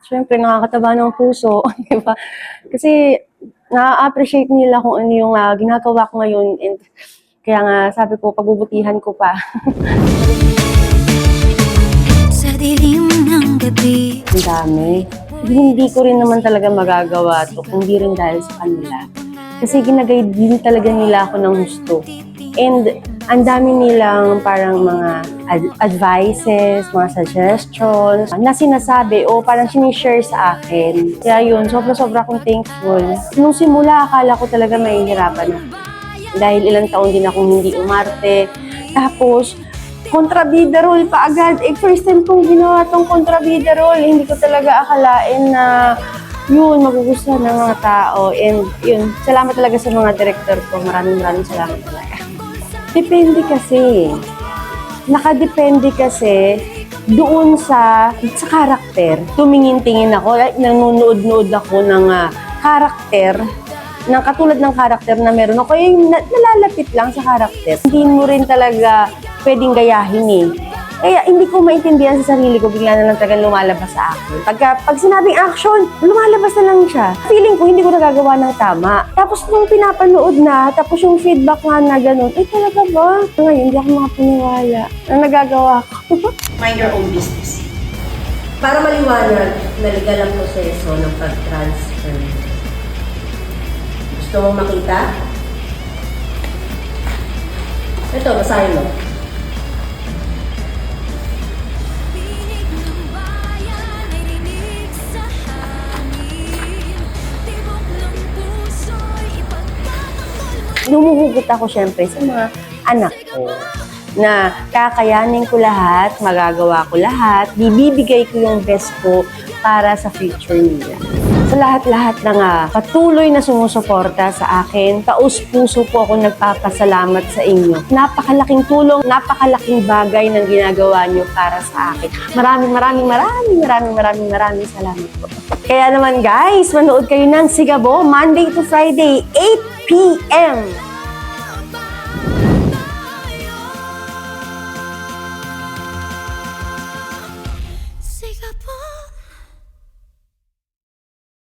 Siyempre, nakakataba ng puso, di ba? Kasi na-appreciate nila kung ano yung ginagawa ko ngayon. And kaya nga, sabi ko, pagbubutihan ko pa. Sa dilim ng gabi. Ang dami. Hindi ko rin naman talaga magagawa to kung di rin dahil sa kanila. Kasi ginagay din talaga nila ako ng gusto. And ang dami nilang parang mga advices, mga suggestions na sinasabi o parang sinishare sa akin. Kaya yun, sobra-sobra akong thankful. Nung simula, akala ko talaga mahihirapan ako. Dahil ilang taon din akong hindi umarte. Tapos, kontrabida role pa agad. First time kong ginawa tong kontrabida role. Hindi ko talaga akalain na yun, magugustuhan ng mga tao. And yun, salamat talaga sa mga director ko. Maraming salamat talaga. Depende kasi. Nakadepende kasi doon sa karakter. Tumingin-tingin ako, nanonood-nood ako ng karakter, ng katulad ng karakter na meron ako, yung nalalapit lang sa karakter. Hindi mo rin talaga pwedeng gayahin eh. Kaya hindi ko maintindihan sa sarili ko, bigla na lang talagang lumalabas sa akin. Pag sinabing action, lumalabas na lang siya. Feeling ko hindi ko nagagawa ng tama. Tapos nung pinapanood na, tapos yung feedback nga na gano'n, talaga ba? Ngayon, hindi ako makapaniwala na nagagawa ko. Mind your own business. Para maliwanag na legal ang proseso ng pag-transfer. Gusto mong makita? Ito, basahin mo. Lumuhugot ako syempre sa mga anak ko na kakayanin ko lahat, magagawa ko lahat, bibigay ko yung best ko para sa future nila. Sa lahat-lahat ng patuloy na sumusuporta sa akin, taus-puso po ako nagpapasalamat sa inyo. Napakalaking tulong, napakalaking bagay ng ginagawa nyo para sa akin. Maraming salamat po. Kaya naman guys, manood kayo ng Sigabo Monday to Friday, 8 p.m.